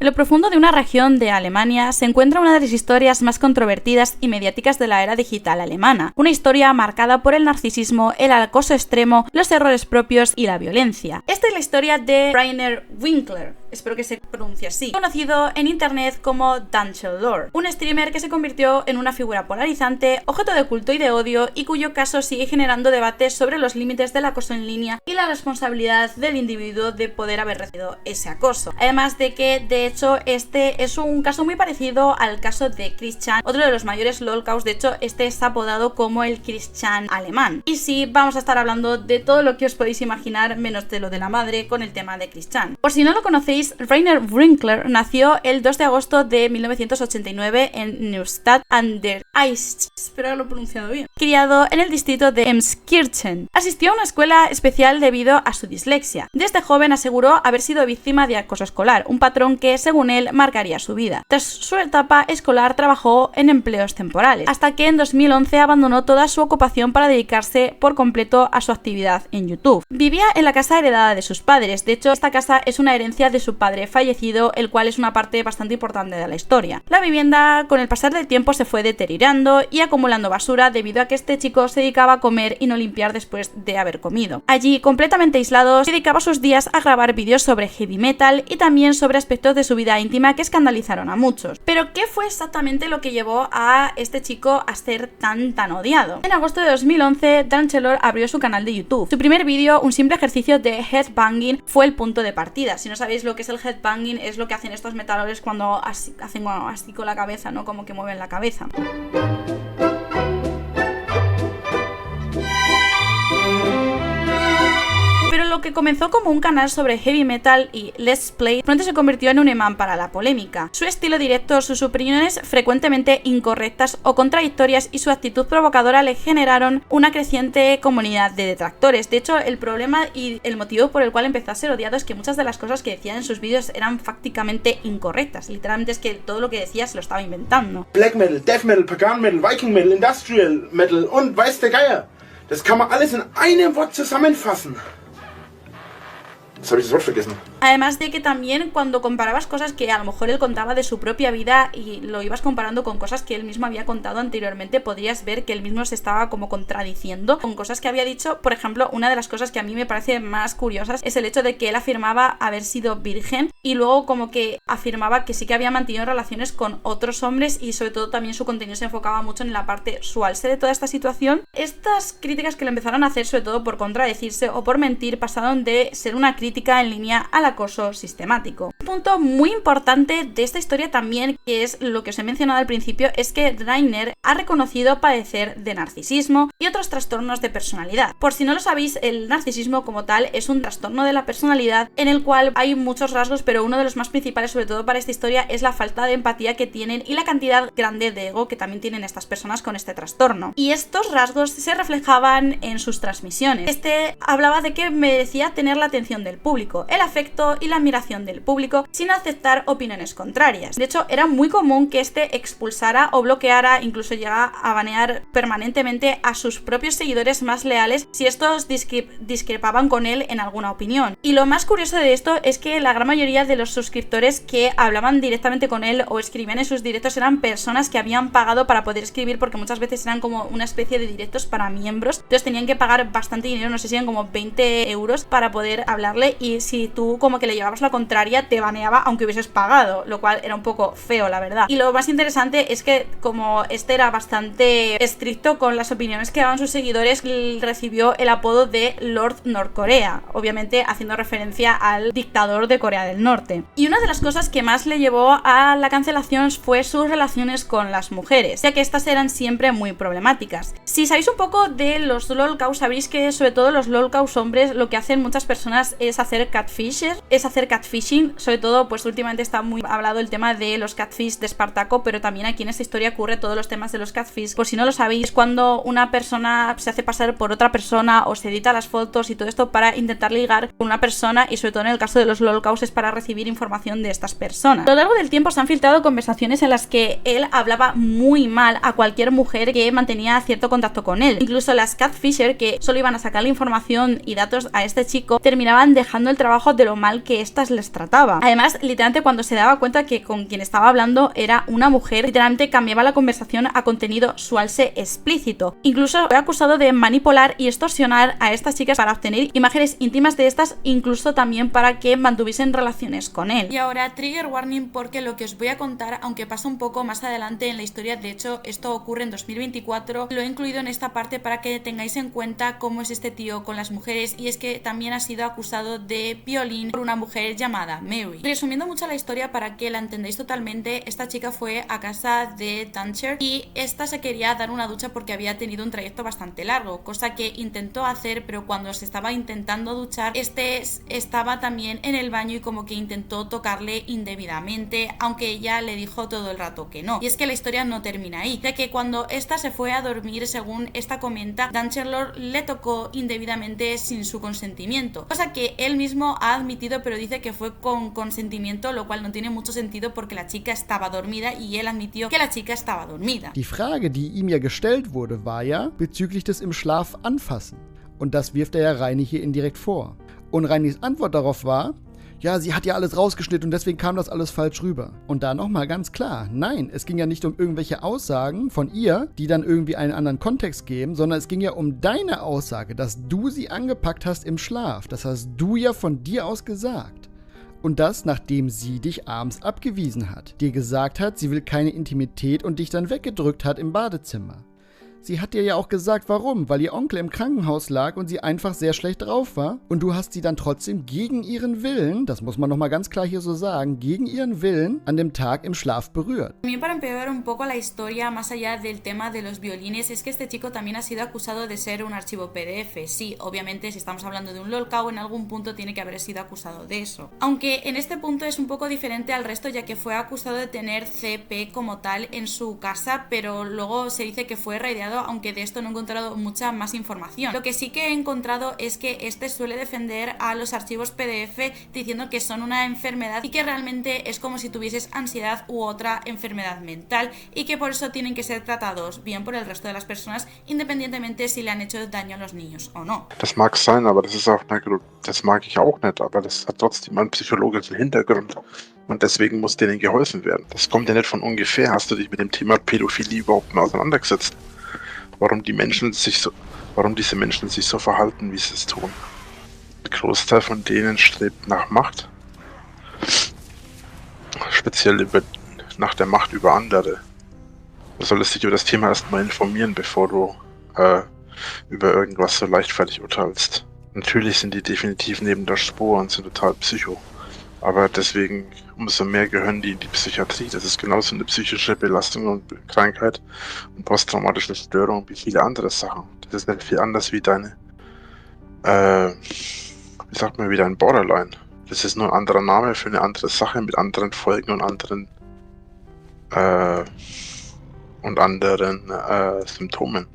En lo profundo de una región de Alemania se encuentra una de las historias más controvertidas y mediáticas de la era digital alemana. Una historia marcada por el narcisismo, el acoso extremo, los errores propios y la violencia. Esta es la historia de Rainer Winkler, espero que se pronuncie así, conocido en internet como Danchelor, un streamer que se convirtió en una figura polarizante, objeto de culto y de odio, y cuyo caso sigue generando debates sobre los límites del acoso en línea y la responsabilidad del individuo de poder haber recibido ese acoso. Además de que, de hecho, este es un caso muy parecido al caso de Chris Chan, otro de los mayores lolcows. De hecho, este es apodado como el Chris Chan alemán. Y sí, vamos a estar hablando de todo lo que os podéis imaginar, menos de lo de la madre, con el tema de Chris Chan. Por si no lo conocéis, Rainer Winkler nació el 2 de agosto de 1989 en Neustadt an der Aisch, espero haberlo pronunciado bien, criado en el distrito de Emskirchen. Asistió a una escuela especial debido a su dislexia. Desde joven aseguró haber sido víctima de acoso escolar, un patrón que, según él, marcaría su vida. Tras su etapa escolar trabajó en empleos temporales, hasta que en 2011 abandonó toda su ocupación para dedicarse por completo a su actividad en YouTube. Vivía en la casa heredada de sus padres. De hecho, esta casa es una herencia de su padre fallecido, el cual es una parte bastante importante de la historia. La vivienda, con el pasar del tiempo, se fue deteriorando y acumulando basura debido a que este chico se dedicaba a comer y no limpiar después de haber comido. Allí, completamente aislado, se dedicaba sus días a grabar vídeos sobre heavy metal y también sobre aspectos de su vida íntima que escandalizaron a muchos. Pero, ¿qué fue exactamente lo que llevó a este chico a ser tan odiado? En agosto de 2011, Danchelor abrió su canal de YouTube. Su primer vídeo, un simple ejercicio de headbanging, fue el punto de partida. Si no sabéis lo que es el headbanging, es lo que hacen estos metalores cuando hacen así con la cabeza, ¿no? Como que mueven la cabeza. Pero lo que comenzó como un canal sobre heavy metal y let's play pronto se convirtió en un imán para la polémica. Su estilo directo, sus opiniones frecuentemente incorrectas o contradictorias y su actitud provocadora le generaron una creciente comunidad de detractores. De hecho, el problema y el motivo por el cual empezó a ser odiado es que muchas de las cosas que decía en sus vídeos eran fácticamente incorrectas. Literalmente es que todo lo que decía se lo estaba inventando. Black Metal, Death Metal, Pagan Metal, Viking Metal, Industrial Metal und weiß der Geier. Das kann man alles in einem Wort zusammenfassen. Jetzt habe ich das Wort vergessen. Además de que también cuando comparabas cosas que a lo mejor él contaba de su propia vida y lo ibas comparando con cosas que él mismo había contado anteriormente, podrías ver que él mismo se estaba como contradiciendo con cosas que había dicho. Por ejemplo, una de las cosas que a mí me parece más curiosas es el hecho de que él afirmaba haber sido virgen y luego como que afirmaba que sí que había mantenido relaciones con otros hombres, y sobre todo también su contenido se enfocaba mucho en la parte sexual de toda esta situación. Estas críticas que le empezaron a hacer, sobre todo por contradecirse o por mentir, pasaron de ser una crítica en línea al acoso sistemático. Un punto muy importante de esta historia también, que es lo que os he mencionado al principio, es que Rainer ha reconocido padecer de narcisismo y otros trastornos de personalidad. Por si no lo sabéis, el narcisismo como tal es un trastorno de la personalidad en el cual hay muchos rasgos, pero uno de los más principales, sobre todo para esta historia, es la falta de empatía que tienen y la cantidad grande de ego que también tienen estas personas con este trastorno. Y estos rasgos se reflejaban en sus transmisiones. Este hablaba de que merecía tener la atención del público, el afecto y la admiración del público sin aceptar opiniones contrarias. De hecho, era muy común que este expulsara o bloqueara, incluso llegara a banear permanentemente a sus propios seguidores más leales si estos discrepaban con él en alguna opinión. Y lo más curioso de esto es que la gran mayoría de los suscriptores que hablaban directamente con él o escribían en sus directos eran personas que habían pagado para poder escribir, porque muchas veces eran como una especie de directos para miembros, entonces tenían que pagar bastante dinero, no sé si eran como 20 euros para poder hablarle, y si tú como que le llevabas la contraria te baneaba aunque hubieses pagado, lo cual era un poco feo, la verdad. Y lo más interesante es que como este era bastante estricto con las opiniones que daban sus seguidores, recibió el apodo de Lord Norcorea, obviamente haciendo referencia al dictador de Corea del Norte. Y una de las cosas que más le llevó a la cancelación fue sus relaciones con las mujeres, ya que estas eran siempre muy problemáticas. Si sabéis un poco de los lolcows, sabéis que sobre todo los lolcows hombres lo que hacen muchas personas es hacer catfishing, sobre todo pues últimamente está muy hablado el tema de los catfish de Espartaco, pero también aquí en esta historia ocurre todos los temas de los catfish, por si no lo sabéis, cuando una persona se hace pasar por otra persona o se edita las fotos y todo esto para intentar ligar con una persona, y sobre todo en el caso de los lolcows es para recibir información de estas personas. A lo largo del tiempo se han filtrado conversaciones en las que él hablaba muy mal a cualquier mujer que mantenía cierto contacto con él. Incluso las catfisher, que solo iban a sacarle información y datos a este chico, terminaban dejando el trabajo de lo mal que éstas les trataba. Además, literalmente cuando se daba cuenta que con quien estaba hablando era una mujer, literalmente cambiaba la conversación a contenido sualse explícito. Incluso fue acusado de manipular y extorsionar a estas chicas para obtener imágenes íntimas de estas, incluso también para que mantuviesen relaciones con él. Y ahora, trigger warning, porque lo que os voy a contar, aunque pasa un poco más adelante en la historia, de hecho esto ocurre en 2024, lo he incluido en esta parte para que tengáis en cuenta cómo es este tío con las mujeres, y es que también ha sido acusado de violín por una mujer llamada Mary. Resumiendo mucho la historia para que la entendáis totalmente, esta chica fue a casa de Duncher y esta se quería dar una ducha porque había tenido un trayecto bastante largo, cosa que intentó hacer, pero cuando se estaba intentando duchar, este estaba también en el baño y como que intentó tocarle indebidamente, aunque ella le dijo todo el rato que no. Y es que la historia no termina ahí, ya que cuando esta se fue a dormir, según esta comenta, Duncher le tocó indebidamente sin su consentimiento, cosa que él mismo ha admitido, pero dice que fue con consentimiento, lo cual no tiene mucho sentido porque la chica estaba dormida y él admitió que la chica estaba dormida. Die Frage, die ihm ja gestellt wurde, war ja bezüglich des im Schlaf anfassen. Und das wirft er ja Reini hier indirekt vor. Und Reinis Antwort darauf war, ja, sie hat ja alles rausgeschnitten und deswegen kam das alles falsch rüber. Und da nochmal ganz klar, nein, es ging ja nicht um irgendwelche Aussagen von ihr, die dann irgendwie einen anderen Kontext geben, sondern es ging ja um deine Aussage, dass du sie angepackt hast im Schlaf. Das hast du ja von dir aus gesagt. Und das, nachdem sie dich abends abgewiesen hat, dir gesagt hat, sie will keine Intimität und dich dann weggedrückt hat im Badezimmer. Sie hat dir ja auch gesagt, warum, weil ihr Onkel im Krankenhaus lag und sie einfach sehr schlecht drauf war und du hast sie dann trotzdem gegen ihren Willen, das muss man nochmal ganz klar hier so sagen, gegen ihren Willen an dem Tag im Schlaf berührt. También para empeorar un poco la historia, más allá del tema de los violines, es que este chico también ha sido acusado de ser un archivo PDF. Sí, obviamente si estamos hablando de un lolcow, en algún punto tiene que haber sido acusado de eso. Aunque en este punto es un poco diferente al resto, ya que fue acusado de tener CP como tal en su casa, pero luego se dice que fue raideado, aunque de esto no he encontrado mucha más información. Lo que sí que he encontrado es que este suele defender a los archivos PDF diciendo que son una enfermedad y que realmente es como si tuvieses ansiedad u otra enfermedad mental y que por eso tienen que ser tratados bien por el resto de las personas, independientemente si le han hecho daño a los niños o no. Das mag sein, aber das ist auch, das mag ich auch nicht, aber das hat trotzdem einen psychologischen Hintergrund. Und deswegen muss denen geholfen werden. Das kommt ja nicht von ungefähr. Hast du dich mit dem Thema Pädophilie überhaupt mal auseinandergesetzt? Warum diese Menschen sich so verhalten, wie sie es tun. Der Großteil von denen strebt nach Macht. Speziell nach der Macht über andere. Du solltest dich über das Thema erstmal informieren, bevor du über irgendwas so leichtfertig urteilst. Natürlich sind die definitiv neben der Spur und sind total psycho. Aber deswegen umso mehr gehören die in die Psychiatrie. Das ist genauso eine psychische Belastung und Krankheit und posttraumatische Störung wie viele andere Sachen. Das ist nicht viel anders wie deine, wie dein Borderline. Das ist nur ein anderer Name für eine andere Sache mit anderen Folgen und anderen Symptomen.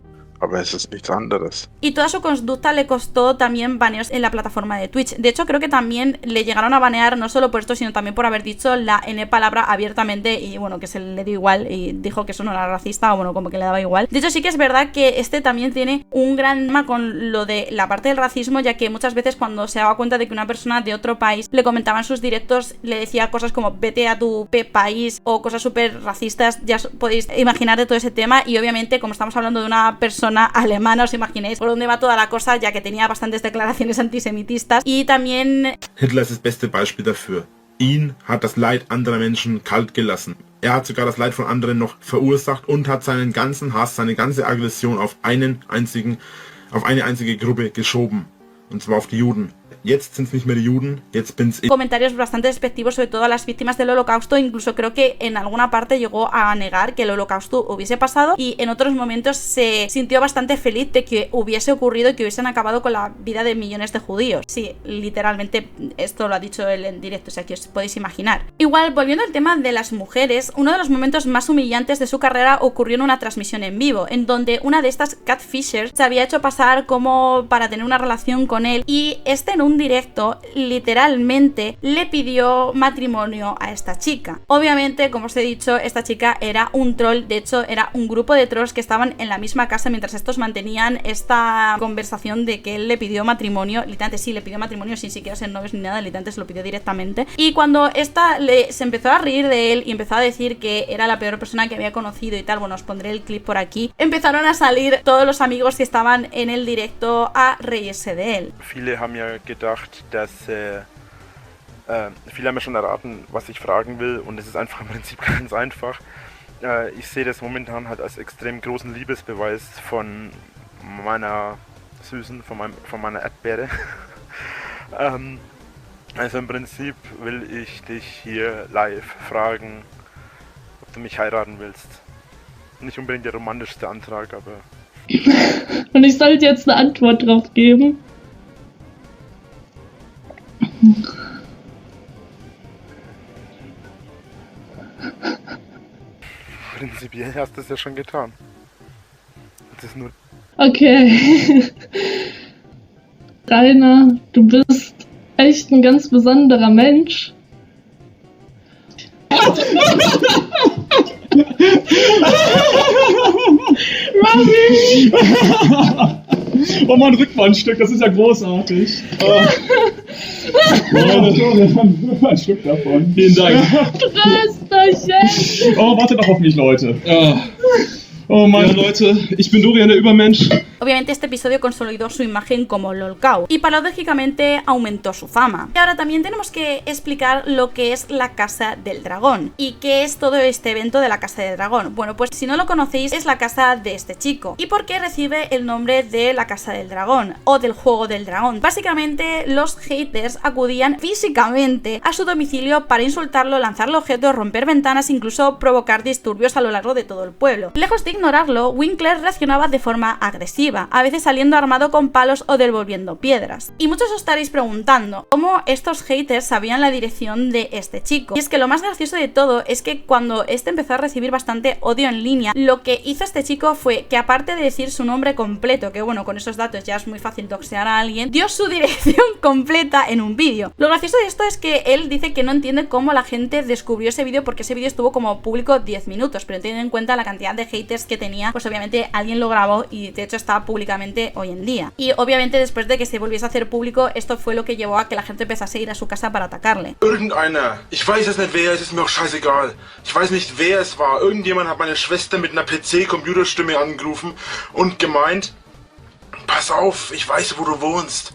Aber es ist nichts anderes. Y toda su conducta le costó también baneos en la plataforma de Twitch. De hecho, creo que también le llegaron a banear no solo por esto, sino también por haber dicho la N palabra abiertamente y bueno, que se le dio igual y dijo que eso no era racista o bueno, como que le daba igual. De hecho, sí que es verdad que este también tiene un gran tema con lo de la parte del racismo, ya que muchas veces cuando se daba cuenta de que una persona de otro país le comentaba en sus directos, le decía cosas como vete a tu país o cosas súper racistas, ya podéis imaginar de todo ese tema. Y obviamente, como estamos hablando de una persona alemana, os imagináis por dónde va toda la cosa, ya que tenía bastantes declaraciones antisemitistas. Y también Hitler ist das beste Beispiel dafür. Ihn hat das Leid anderer Menschen kalt gelassen. Er hat sogar das Leid von anderen noch verursacht und hat seinen ganzen Hass, seine ganze Aggression auf eine einzige Gruppe geschoben. Und zwar auf die Juden. jetzt sind's nicht mehr die Juden, jetzt bin's ich. Comentarios bastante despectivos sobre todo a las víctimas del holocausto, incluso creo que en alguna parte llegó a negar que el holocausto hubiese pasado y en otros momentos se sintió bastante feliz de que hubiese ocurrido y que hubiesen acabado con la vida de millones de judíos. Sí, literalmente esto lo ha dicho él en directo, o sea que os podéis imaginar. Igual, volviendo al tema de las mujeres, uno de los momentos más humillantes de su carrera ocurrió en una transmisión en vivo, en donde una de estas catfishers se había hecho pasar como para tener una relación con él y en un directo literalmente le pidió matrimonio a esta chica. Obviamente, como os he dicho, esta chica era un troll, de hecho era un grupo de trolls que estaban en la misma casa mientras estos mantenían esta conversación de que él le pidió matrimonio, literalmente sí, le pidió matrimonio sin siquiera ser novios ni nada, literalmente se lo pidió directamente. Y cuando esta se empezó a reír de él y empezó a decir que era la peor persona que había conocido y tal, bueno, os pondré el clip por aquí, empezaron a salir todos los amigos que estaban en el directo a reírse de él. Viele haben ja gedacht, dass viele haben ja schon erraten, was ich fragen will, und es ist einfach im Prinzip ganz einfach. Ich sehe das momentan halt als extrem großen Liebesbeweis von meiner Süßen, von meiner Erdbeere. Also im Prinzip will ich dich hier live fragen, ob du mich heiraten willst. Nicht unbedingt der romantischste Antrag, aber... Und ich sollte jetzt eine Antwort drauf geben? Prinzipiell hast du es ja schon getan. Das ist nur... Okay. Rainer, du bist echt ein ganz besonderer Mensch. Oh, mal ein Rückwandstück, das ist ja großartig. Ein Stück davon. Vielen Dank. Trösterchen. Oh, wartet doch auf mich, Leute. Oh Mann, ja, Leute, ich bin Dorian, der Übermensch. Obviamente este episodio consolidó su imagen como LOLcow y paradójicamente aumentó su fama. Y ahora también tenemos que explicar lo que es la Casa del Dragón. ¿Y qué es todo este evento de la Casa del Dragón? Bueno, pues si no lo conocéis, es la casa de este chico. ¿Y por qué recibe el nombre de la Casa del Dragón o del Juego del Dragón? Básicamente los haters acudían físicamente a su domicilio para insultarlo, lanzarle objetos, romper ventanas, incluso provocar disturbios a lo largo de todo el pueblo. Lejos de ignorarlo, Winkler reaccionaba de forma agresiva, a veces saliendo armado con palos o devolviendo piedras. Y muchos os estaréis preguntando cómo estos haters sabían la dirección de este chico. Y es que lo más gracioso de todo es que cuando este empezó a recibir bastante odio en línea, lo que hizo este chico fue que, aparte de decir su nombre completo, que bueno, con esos datos ya es muy fácil doxear a alguien, dio su dirección completa en un vídeo. Lo gracioso de esto es que él dice que no entiende cómo la gente descubrió ese vídeo, porque ese vídeo estuvo como público 10 minutos, pero teniendo en cuenta la cantidad de haters que tenía, pues obviamente alguien lo grabó y de hecho está públicamente hoy en día. Y obviamente después de que se volviese a hacer público, esto fue lo que llevó a que la gente empezase a ir a su casa para atacarle. Irgendeiner. Ich weiß es nicht wer, es ist mir auch scheißegal. Ich weiß nicht wer es war. Irgendjemand hat meine Schwester mit einer PC-Computerstimme angerufen und gemeint, pass auf, ich weiß, wo du wohnst.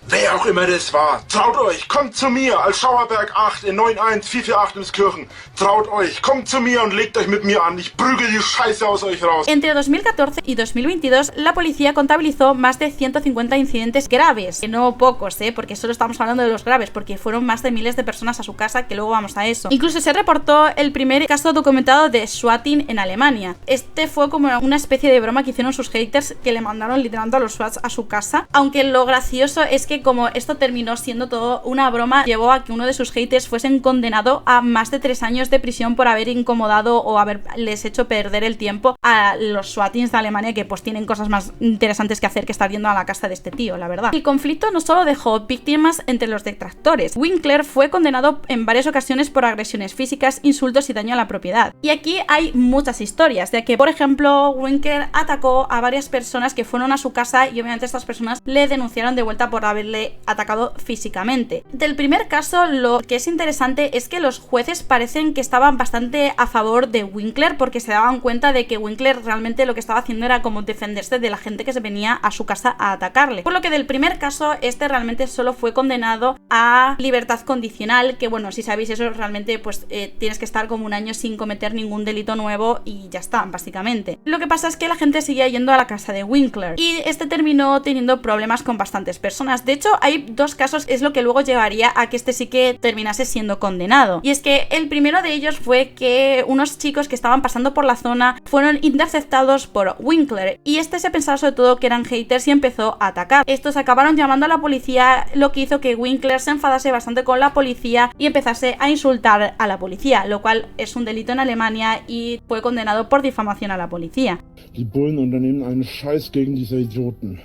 Wer auch immer das war, traut euch, kommt zu mir als Schauerberg 8 in 91448 ins Kirchen. Traut euch, kommt zu mir und legt euch mit mir an. Ich prügel die Scheiße aus euch raus. Entre 2014 y 2022, la policía contabilizó más de 150 incidentes graves. Que no pocos, porque solo estamos hablando de los graves, porque fueron más de miles de personas a su casa, que luego vamos a eso. Incluso se reportó el primer caso documentado de swatting en Alemania. Este fue como una especie de broma que hicieron sus haters, que le mandaron literalmente a los SWATs a su casa. Aunque lo gracioso es que como esto terminó siendo todo una broma, llevó a que uno de sus haters fuesen condenado a más de 3 años de prisión por haber incomodado o haberles hecho perder el tiempo a los SWATings de Alemania, que pues tienen cosas más interesantes que hacer que estar yendo a la casa de este tío, la verdad. El conflicto no solo dejó víctimas entre los detractores. Winkler fue condenado en varias ocasiones por agresiones físicas, insultos y daño a la propiedad. Y aquí hay muchas historias, ya que por ejemplo Winkler atacó a varias personas que fueron a su casa y obviamente estas personas le denunciaron de vuelta por haberle atacado físicamente. Del primer caso, lo que es interesante es que los jueces parecen que estaban bastante a favor de Winkler, porque se daban cuenta de que Winkler realmente lo que estaba haciendo era como defenderse de la gente que se venía a su casa a atacarle. Por lo que del primer caso, este realmente solo fue condenado a libertad condicional, que bueno, si sabéis eso, realmente pues tienes que estar como 1 año sin cometer ningún delito nuevo y ya está, básicamente. Lo que pasa es que la gente seguía yendo a la casa de Winkler y este terminó teniendo problemas con bastantes personas. De hecho, hay dos casos, es lo que luego llevaría a que este sí que terminase siendo condenado. Y es que el primero de ellos fue que unos chicos que estaban pasando por la zona fueron interceptados por Winkler, y este se pensaba sobre todo que eran haters y empezó a atacar. Estos acabaron llamando a la policía, lo que hizo que Winkler se enfadase bastante con la policía y empezase a insultar a la policía, lo cual es un delito en Alemania y fue condenado por difamación a la policía. Die Bullen unternehmen einen Scheiß gegen diese Idioten.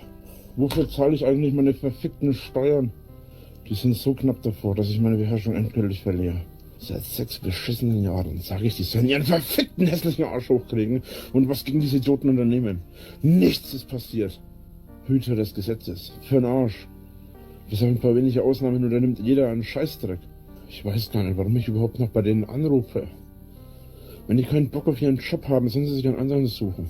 Wofür zahle ich eigentlich meine verfickten Steuern? Die sind so knapp davor, dass ich meine Beherrschung endgültig verliere. Seit 6 beschissenen Jahren sage ich, die sollen ihren verfickten hässlichen Arsch hochkriegen und was gegen diese Idioten unternehmen. Nichts ist passiert. Hüter des Gesetzes. Für'n Arsch. Bis auf ein paar wenige Ausnahmen unternimmt jeder einen Scheißdreck. Ich weiß gar nicht, warum ich überhaupt noch bei denen anrufe. Wenn die keinen Bock auf ihren Job haben, sollen sie sich einen anderen suchen.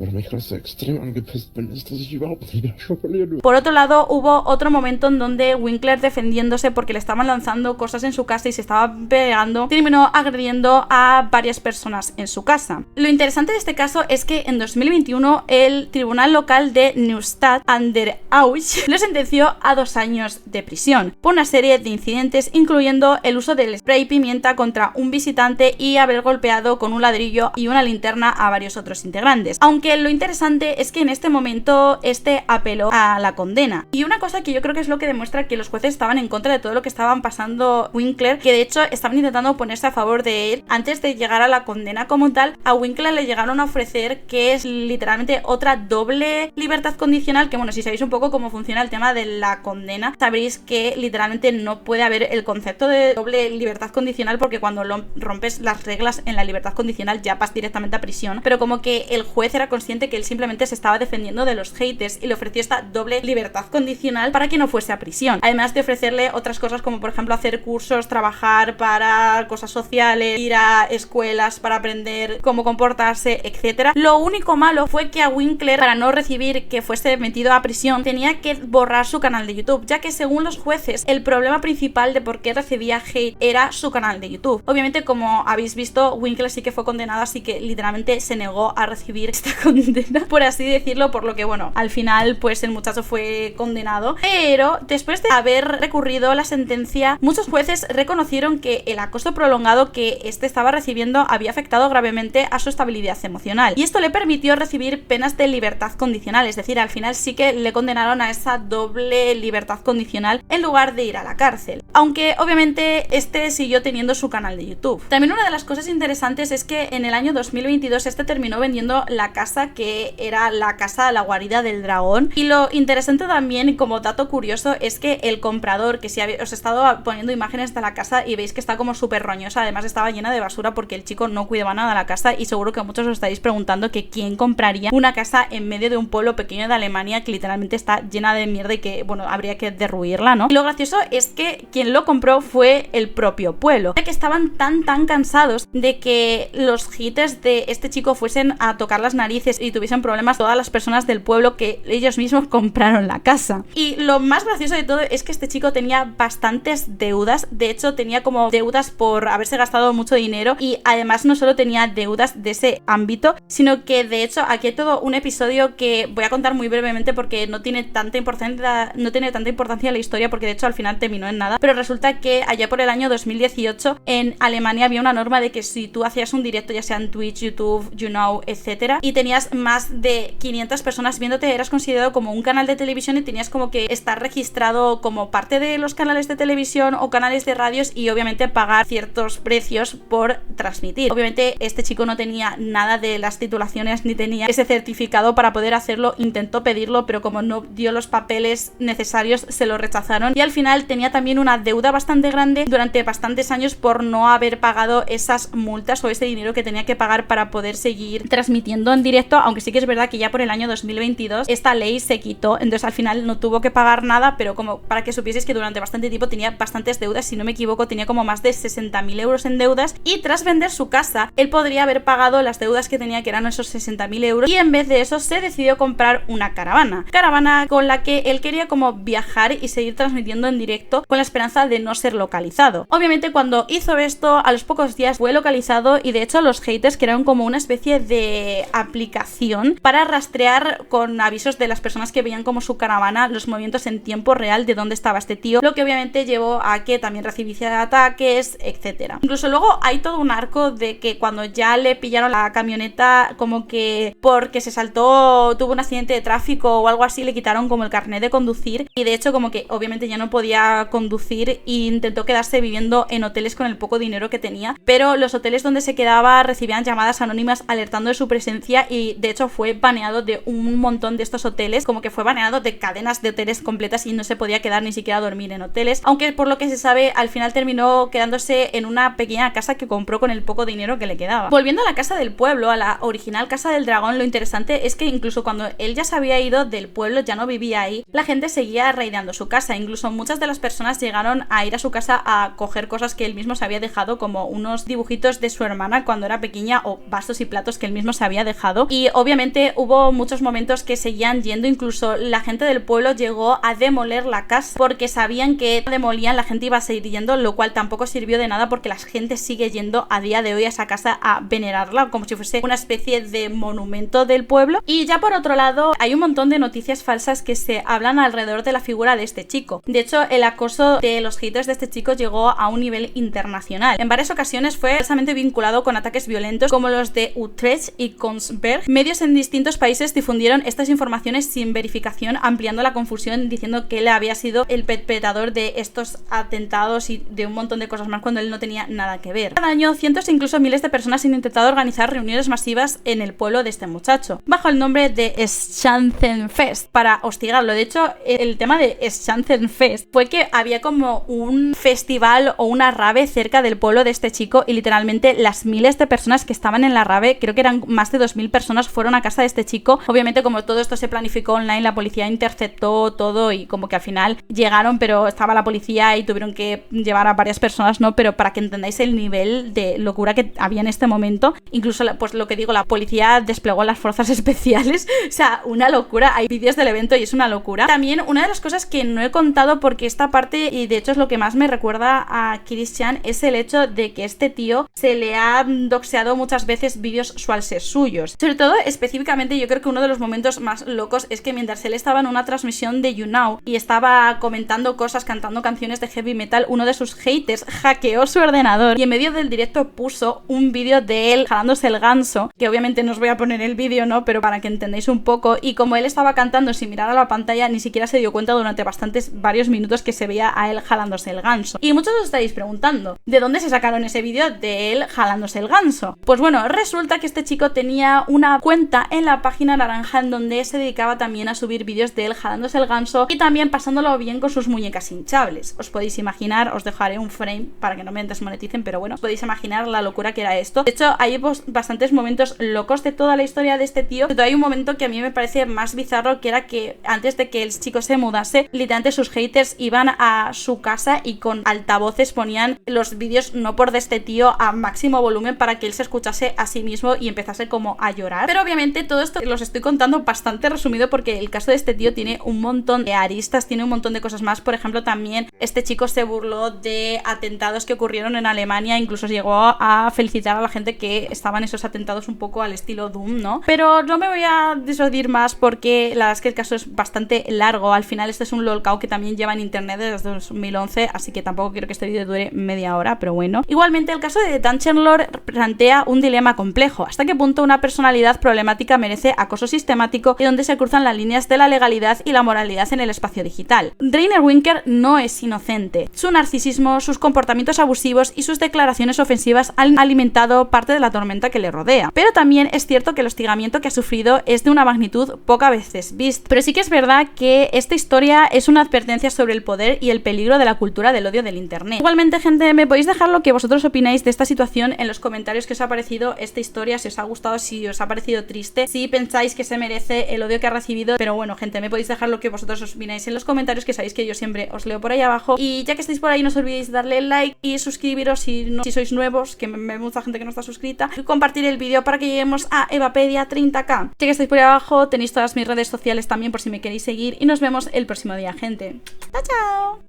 Warum ich gerade so extrem angepisst bin, ist, dass ich überhaupt nicht mehr verliere. Por otro lado, hubo otro momento en donde Winkler, defendiéndose porque le estaban lanzando cosas en su casa y se estaba pegando, terminó agrediendo a varias personas en su casa. Lo interesante de este caso es que en 2021 el tribunal local de Neustadt an der Auch lo sentenció a 2 años de prisión por una serie de incidentes, incluyendo el uso del spray pimienta contra un visitante y haber golpeado con un ladrillo y una linterna a varios otros integrantes. Aunque lo interesante es que en este momento apeló a la condena. Y una cosa que yo creo que es lo que demuestra que los jueces estaban en contra de todo lo que estaban pasando Winkler, que de hecho estaban intentando ponerse a favor de él. Antes de llegar a la condena como tal, a Winkler le llegaron a ofrecer que es literalmente otra doble libertad condicional, que bueno, si sabéis un poco cómo funciona el tema de la condena, sabréis que literalmente no puede haber el concepto de doble libertad condicional, porque cuando rompes las reglas en la libertad condicional ya vas directamente a prisión, pero como que el juez era consciente que él simplemente se estaba defendiendo de los haters y le ofreció esta doble libertad condicional para que no fuese a prisión, además de ofrecerle otras cosas como por ejemplo hacer cursos, trabajar para cosas sociales, ir a escuelas para aprender cómo comportarse, etcétera. Lo único malo fue que a Winkler, para no recibir que fuese metido a prisión, tenía que borrar su canal de YouTube, ya que según los jueces el problema principal de por qué recibía hate era su canal de YouTube. Obviamente, como habéis visto, Winkler sí que fue condenado, así que literalmente se negó a recibir esta condena, por así decirlo, por lo que bueno, al final pues el muchacho fue condenado. Pero después de haber recurrido la sentencia, muchos jueces reconocieron que el acoso prolongado que estaba recibiendo había afectado gravemente a su estabilidad emocional, y esto le permitió recibir penas de libertad condicional, es decir, al final sí que le condenaron a esa doble libertad condicional en lugar de ir a la cárcel, aunque obviamente siguió teniendo su canal de YouTube. También una de las cosas interesantes es que en el año 2022 terminó vendiendo la casa que era la casa, la guarida del dragón. Y lo interesante también, como dato curioso, es que el comprador, que si os he estado poniendo imágenes de la casa y veis que está como súper roñosa, además estaba llena de basura porque el chico no cuidaba nada de la casa, y seguro que muchos os estáis preguntando que quién compraría una casa en medio de un pueblo pequeño de Alemania que literalmente está llena de mierda y que, bueno, habría que derruirla, ¿no? Y lo gracioso es que quien lo compró fue el propio pueblo, ya que estaban tan cansados de que los haters de este chico fuesen a tocar las narices y tuviesen problemas todas las personas del pueblo, que ellos mismos compraron la casa. Y lo más gracioso de todo es que este chico tenía bastantes deudas. De hecho, tenía como deudas por haberse gastado mucho dinero, y además no solo tenía deudas de ese ámbito, sino que de hecho aquí hay todo un episodio que voy a contar muy brevemente porque no tiene tanta importancia la historia, porque de hecho al final terminó en nada. Pero resulta que allá por el año 2018 en Alemania había una norma de que si tú hacías un directo, ya sea en Twitch, YouTube, YouNow, etcétera, y tenías más de 500 personas viéndote, eras considerado como un canal de televisión y tenías como que estar registrado como parte de los canales de televisión o canales de radios, y obviamente pagar ciertos precios por transmitir. Obviamente este chico no tenía nada de las titulaciones ni tenía ese certificado para poder hacerlo. Intentó pedirlo, pero como no dio los papeles necesarios se lo rechazaron, y al final tenía también una deuda bastante grande durante bastantes años por no haber pagado esas multas o ese dinero que tenía que pagar para poder seguir transmitiendo en directo, aunque sí que es verdad que ya por el año 2022 esta ley se quitó, entonces al final no tuvo que pagar nada, pero como para que supieseis que durante bastante tiempo tenía bastantes deudas. Si no me equivoco, tenía como más de 60.000 euros en deudas, y tras vender su casa él podría haber pagado las deudas que tenía, que eran esos 60.000 euros, y en vez de eso se decidió comprar una caravana con la que él quería como viajar y seguir transmitiendo en directo con la esperanza de no ser localizado. Obviamente cuando hizo esto, a los pocos días fue localizado, y de hecho los haters crearon como una especie de aplicación aplicación para rastrear con avisos de las personas que veían como su caravana los movimientos en tiempo real de dónde estaba este tío, lo que obviamente llevó a que también recibiese ataques, etcétera. Incluso luego hay todo un arco de que cuando ya le pillaron la camioneta, como que porque se saltó, tuvo un accidente de tráfico o algo así, le quitaron como el carnet de conducir y de hecho como que obviamente ya no podía conducir e intentó quedarse viviendo en hoteles con el poco dinero que tenía, pero los hoteles donde se quedaba recibían llamadas anónimas alertando de su presencia y de hecho fue baneado de un montón de estos hoteles, como que fue baneado de cadenas de hoteles completas y no se podía quedar ni siquiera a dormir en hoteles, aunque por lo que se sabe al final terminó quedándose en una pequeña casa que compró con el poco dinero que le quedaba. Volviendo a la casa del pueblo, a la original casa del dragón, lo interesante es que incluso cuando él ya se había ido del pueblo, ya no vivía ahí, la gente seguía raideando su casa, incluso muchas de las personas llegaron a ir a su casa a coger cosas que él mismo se había dejado, como unos dibujitos de su hermana cuando era pequeña o vasos y platos que él mismo se había dejado, y obviamente hubo muchos momentos que seguían yendo, incluso la gente del pueblo llegó a demoler la casa porque sabían que demolían, la gente iba a seguir yendo, lo cual tampoco sirvió de nada porque la gente sigue yendo a día de hoy a esa casa a venerarla como si fuese una especie de monumento del pueblo. Y ya por otro lado hay un montón de noticias falsas que se hablan alrededor de la figura de este chico. De hecho, el acoso de los haters de este chico llegó a un nivel internacional. En varias ocasiones fue falsamente vinculado con ataques violentos como los de Utrecht y Kongsberg. Medios en distintos países difundieron estas informaciones sin verificación, ampliando la confusión diciendo que él había sido el perpetrador de estos atentados y de un montón de cosas más cuando él no tenía nada que ver. Cada año cientos e incluso miles de personas han intentado organizar reuniones masivas en el pueblo de este muchacho bajo el nombre de Schanzenfest para hostigarlo. De hecho, el tema de Schanzenfest fue que había como un festival o una rave cerca del pueblo de este chico y literalmente las miles de personas que estaban en la rave, creo que eran más de 2000 personas, fueron a casa de este chico. Obviamente, como todo esto se planificó online, la policía interceptó todo y como que al final llegaron, pero estaba la policía y tuvieron que llevar a varias personas, ¿no? Pero para que entendáis el nivel de locura que había en este momento, incluso pues lo que digo, la policía desplegó las fuerzas especiales, o sea, una locura. Hay vídeos del evento y es una locura. También una de las cosas que no he contado porque esta parte, y de hecho es lo que más me recuerda a Christian, es el hecho de que este tío se le ha doxeado muchas veces vídeos falsos suyos. Sobre todo, específicamente, yo creo que uno de los momentos más locos es que mientras él estaba en una transmisión de YouNow y estaba comentando cosas, cantando canciones de heavy metal, uno de sus haters hackeó su ordenador y en medio del directo puso un vídeo de él jalándose el ganso, que obviamente no os voy a poner el vídeo, ¿no? Pero para que entendáis un poco, y como él estaba cantando sin mirar a la pantalla, ni siquiera se dio cuenta durante varios minutos que se veía a él jalándose el ganso. Y muchos os estaréis preguntando, ¿de dónde se sacaron ese vídeo de él jalándose el ganso? Pues bueno, resulta que este chico tenía una cuenta en la página naranja en donde se dedicaba también a subir vídeos de él jalándose el ganso y también pasándolo bien con sus muñecas hinchables. Os podéis imaginar, os dejaré un frame para que no me desmoneticen, pero bueno, os podéis imaginar la locura que era esto. De hecho, hay bastantes momentos locos de toda la historia de este tío, pero hay un momento que a mí me parece más bizarro, que era que antes de que el chico se mudase, literalmente sus haters iban a su casa y con altavoces ponían los vídeos no por de este tío a máximo volumen para que él se escuchase a sí mismo y empezase como a llorar. Pero obviamente todo esto los estoy contando bastante resumido porque el caso de este tío tiene un montón de aristas, tiene un montón de cosas más. Por ejemplo, también este chico se burló de atentados que ocurrieron en Alemania, incluso llegó a felicitar a la gente que estaban esos atentados un poco al estilo Doom, ¿no? Pero no me voy a desodir más porque la verdad es que el caso es bastante largo. Al final este es un lolcow que también lleva en internet desde 2011, así que tampoco quiero que este vídeo dure media hora, pero bueno. Igualmente el caso de Danchenlord plantea un dilema complejo. ¿Hasta qué punto una personalidad problemática merece acoso sistemático y donde se cruzan las líneas de la legalidad y la moralidad en el espacio digital? Rainer Winker no es inocente. Su narcisismo, sus comportamientos abusivos y sus declaraciones ofensivas han alimentado parte de la tormenta que le rodea. Pero también es cierto que el hostigamiento que ha sufrido es de una magnitud pocas veces vista. Pero sí que es verdad que esta historia es una advertencia sobre el poder y el peligro de la cultura del odio del internet. Igualmente, gente, me podéis dejar lo que vosotros opináis de esta situación en los comentarios, que os ha parecido esta historia, si os ha gustado, si os ha parecido triste, si pensáis que se merece el odio que ha recibido. Pero bueno, gente, me podéis dejar lo que vosotros opináis en los comentarios, que sabéis que yo siempre os leo por ahí abajo. Y ya que estáis por ahí, no os olvidéis darle like y suscribiros si sois nuevos, que me ve mucha gente que no está suscrita, y compartir el vídeo para que lleguemos a Evapedia 30k. Ya que estáis por ahí abajo, tenéis todas mis redes sociales también por si me queréis seguir, y nos vemos el próximo día, gente. ¡Chao, chao!